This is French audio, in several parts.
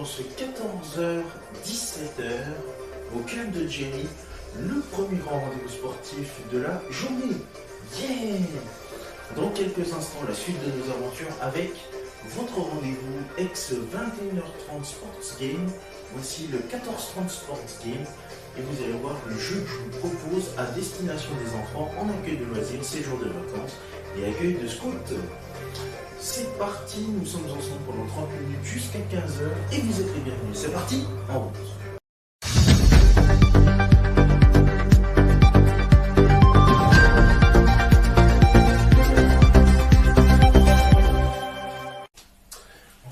ce 14h-17h au club de Jerry, le premier grand rendez-vous sportif de la journée. Yeah! Dans quelques instants, la suite de nos aventures avec votre rendez-vous ex 21h30 Sports Game. Voici le 14h30 Sports Game et vous allez voir le jeu que je vous propose à destination des enfants en accueil de loisirs, séjour de vacances et accueil de scouts. C'est parti, nous sommes ensemble pendant 30 minutes jusqu'à 15h et vous êtes les bienvenus. C'est parti, en route.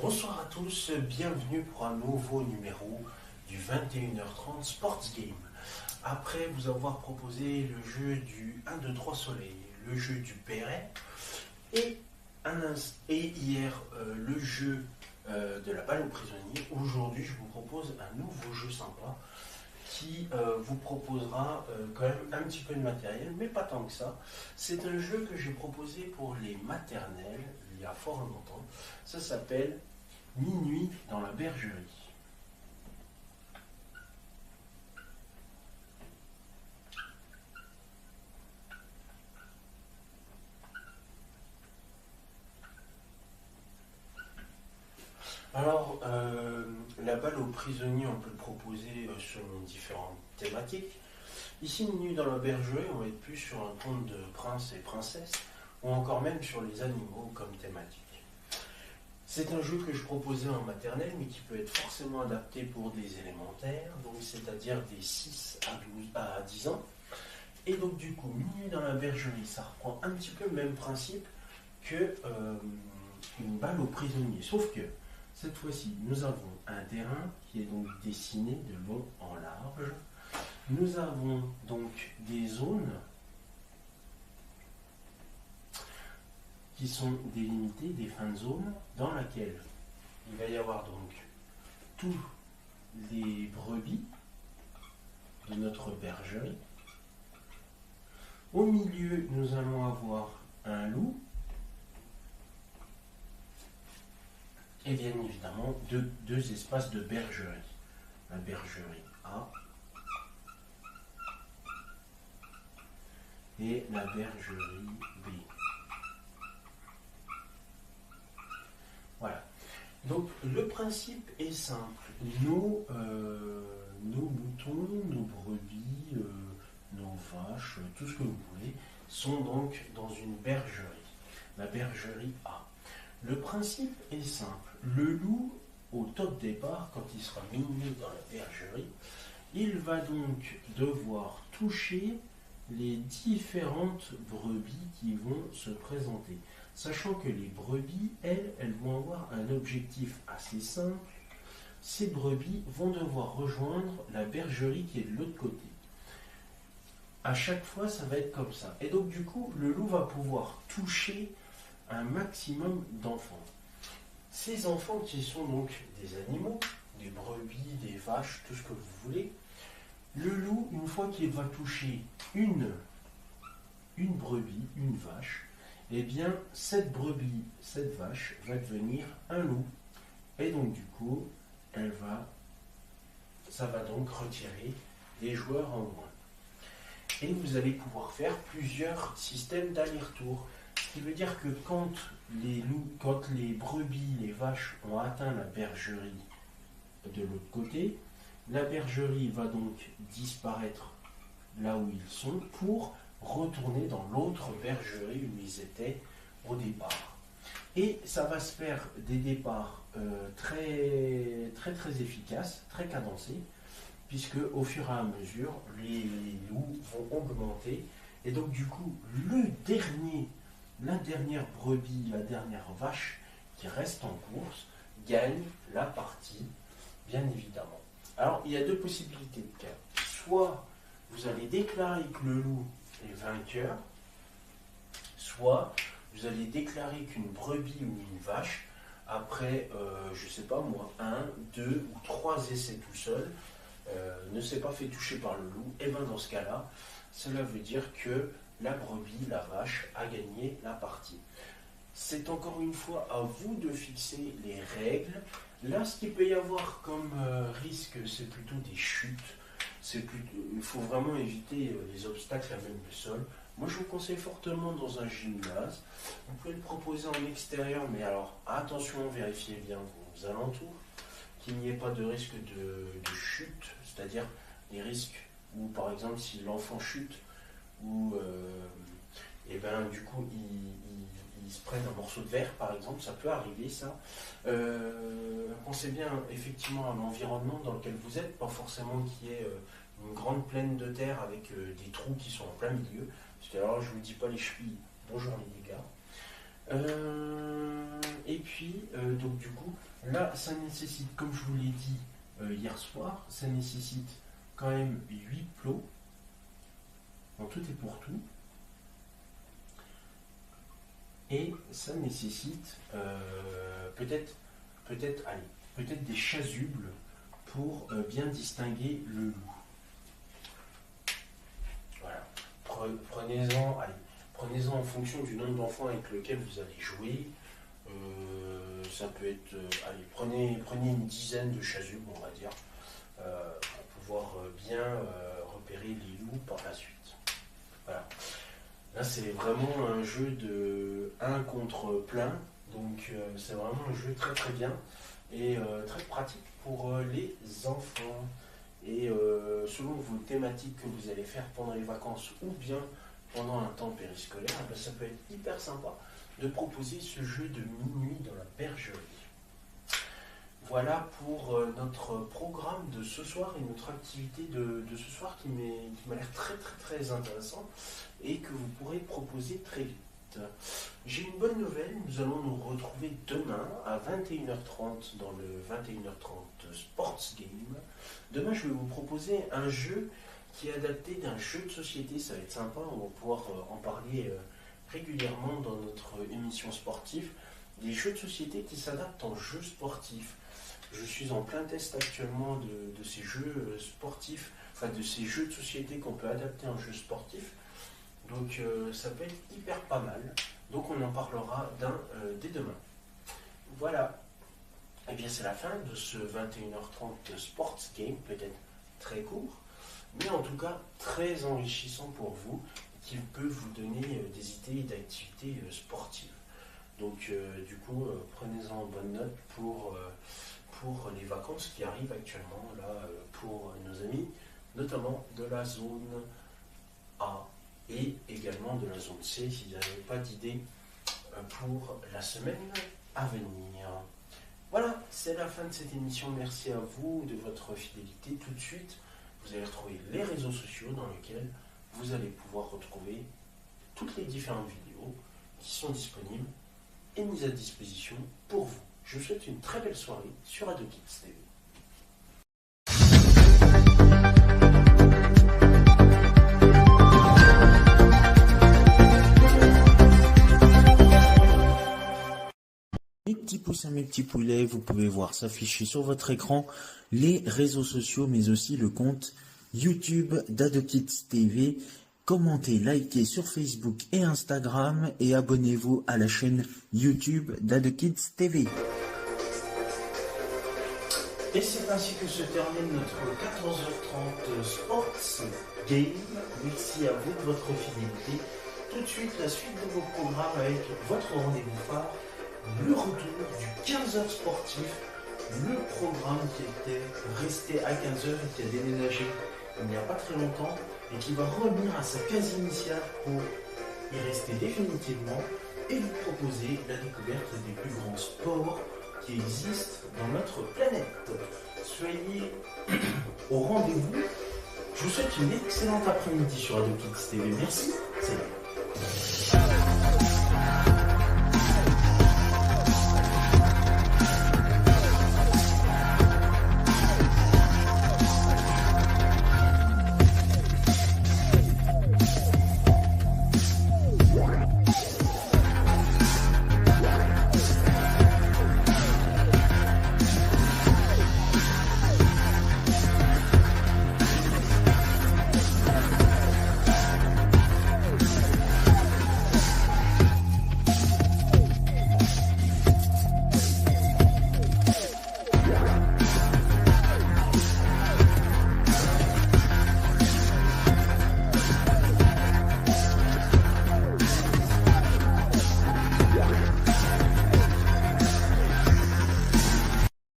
Bonsoir à tous, bienvenue pour un nouveau numéro du 21h30 Sports Game. Après vous avoir proposé le jeu du 1, 2, 3 soleil, le jeu du Perret et hier le jeu de la balle aux prisonniers, aujourd'hui je vous propose un nouveau jeu sympa qui vous proposera quand même un petit peu de matériel, mais pas tant que ça. C'est un jeu que j'ai proposé pour les maternelles il y a fort longtemps. Ça s'appelle Minuit dans la bergerie. Alors, la balle aux prisonniers, on peut le proposer selon différentes thématiques. Ici, Minuit dans la bergerie, on va être plus sur un conte de princes et princesses, ou encore même sur les animaux comme thématique. C'est un jeu que je proposais en maternelle, mais qui peut être forcément adapté pour des élémentaires, donc c'est-à-dire des 6 à 10 ans. Et donc du coup, Minuit dans la bergerie, ça reprend un petit peu le même principe que une balle aux prisonniers, sauf que cette fois-ci, nous avons un terrain qui est donc dessiné de long en large. Nous avons donc des zones qui sont délimitées, des fins de zone, dans laquelle il va y avoir donc tous les brebis de notre bergerie. Au milieu, nous allons avoir un loup. Et bien évidemment, deux espaces de bergerie. La bergerie A et la bergerie B. Voilà. Donc le principe est simple. Nos moutons, nos brebis, nos vaches, tout ce que vous voulez, sont donc dans une bergerie. La bergerie A. Le principe est simple. Le loup, au top départ, quand il sera minuit dans la bergerie, il va donc devoir toucher les différentes brebis qui vont se présenter. Sachant que les brebis, elles vont avoir un objectif assez simple. Ces brebis vont devoir rejoindre la bergerie qui est de l'autre côté. À chaque fois, ça va être comme ça. Et donc, du coup, le loup va pouvoir toucher un maximum d'enfants. Ces enfants qui sont donc des animaux, des brebis, des vaches, tout ce que vous voulez, le loup, une fois qu'il va toucher une brebis, une vache, eh bien cette brebis, cette vache va devenir un loup. Et donc du coup, ça va donc retirer des joueurs en moins. Et vous allez pouvoir faire plusieurs systèmes d'aller-retour. Ce qui veut dire que quand les brebis, les vaches ont atteint la bergerie de l'autre côté, la bergerie va donc disparaître là où ils sont pour retourner dans l'autre bergerie où ils étaient au départ. Et ça va se faire des départs très efficaces, très cadencés, puisque au fur et à mesure, les loups vont augmenter. Et donc du coup, la dernière brebis, la dernière vache qui reste en course, gagne la partie, bien évidemment. Alors, il y a deux possibilités de cas. Soit vous allez déclarer que le loup est vainqueur, soit vous allez déclarer qu'une brebis ou une vache, après, je ne sais pas moi, 1, 2 ou 3 essais tout seul, ne s'est pas fait toucher par le loup, et bien dans ce cas-là, cela veut dire que la brebis, la vache, a gagné la partie. C'est encore une fois à vous de fixer les règles. Là, ce qu'il peut y avoir comme risque, c'est plutôt des chutes. Il faut vraiment éviter les obstacles à même le sol. Moi, je vous conseille fortement dans un gymnase. Vous pouvez le proposer en extérieur, mais alors attention, vérifiez bien vos alentours, qu'il n'y ait pas de risque de chute, c'est-à-dire des risques où, par exemple, si l'enfant chute, ou et ben, du coup, ils se prennent un morceau de verre, par exemple, ça peut arriver, ça. Pensez bien, effectivement, à l'environnement dans lequel vous êtes, pas forcément qu'il y ait une grande plaine de terre avec des trous qui sont en plein milieu, parce que alors, je vous dis pas les chevilles, bonjour les dégâts. Et puis, donc du coup, là, ça nécessite, comme je vous l'ai dit hier soir, ça nécessite quand même 8 plots, en tout et pour tout. Et ça nécessite peut-être des chasubles pour bien distinguer le loup. Voilà. Prenez-en en fonction du nombre d'enfants avec lequel vous allez jouer. Ça peut être, prenez une dizaine de chasubles, on va dire, pour pouvoir bien repérer les loups par la suite. Voilà. Là, c'est vraiment un jeu de 1 contre plein, donc c'est vraiment un jeu très très bien et très pratique pour les enfants. Et selon vos thématiques que vous allez faire pendant les vacances ou bien pendant un temps périscolaire, ça peut être hyper sympa de proposer ce jeu de minuit dans la bergerie. Voilà pour notre programme de ce soir et notre activité de ce soir qui m'a l'air très très très intéressant et que vous pourrez proposer très vite. J'ai une bonne nouvelle, nous allons nous retrouver demain à 21h30 dans le 21h30 Sports Game. Demain, je vais vous proposer un jeu qui est adapté d'un jeu de société, ça va être sympa, on va pouvoir en parler régulièrement dans notre émission sportive, des jeux de société qui s'adaptent en jeux sportifs. Je suis en plein test actuellement de ces jeux sportifs, enfin de ces jeux de société qu'on peut adapter en jeux sportifs. Donc ça peut être hyper pas mal. Donc on en parlera dès demain. Voilà. Et bien c'est la fin de ce 21h30 Sports Game, peut-être très court, mais en tout cas très enrichissant pour vous, qui peut vous donner des idées d'activités sportives. Donc du coup, prenez-en bonne note pour les vacances qui arrivent actuellement là pour nos amis, notamment de la zone A et également de la zone C, s'ils n'avaient pas d'idée pour la semaine à venir. Voilà, c'est la fin de cette émission. Merci à vous de votre fidélité. Tout de suite, vous allez retrouver les réseaux sociaux dans lesquels vous allez pouvoir retrouver toutes les différentes vidéos qui sont disponibles et mises à disposition pour vous. Je vous souhaite une très belle soirée sur Ado Kids TV. Mes petits poussins, mes petits poulets, vous pouvez voir s'afficher sur votre écran les réseaux sociaux, mais aussi le compte YouTube d'Ado Kids TV. Commentez, likez sur Facebook et Instagram et abonnez-vous à la chaîne YouTube d'Ado Kids TV. Et c'est ainsi que se termine notre 14h30 Sports Game. Merci à vous de votre fidélité. Tout de suite, la suite de vos programmes avec votre rendez-vous phare, le retour du 15h sportif, le programme qui était resté à 15h et qui a déménagé il n'y a pas très longtemps et qui va revenir à sa case initiale pour y rester définitivement et vous proposer la découverte des plus grands sports qui existent dans notre planète. Soyez au rendez-vous. Je vous souhaite une excellente après-midi sur Ado Kids TV. Merci. C'est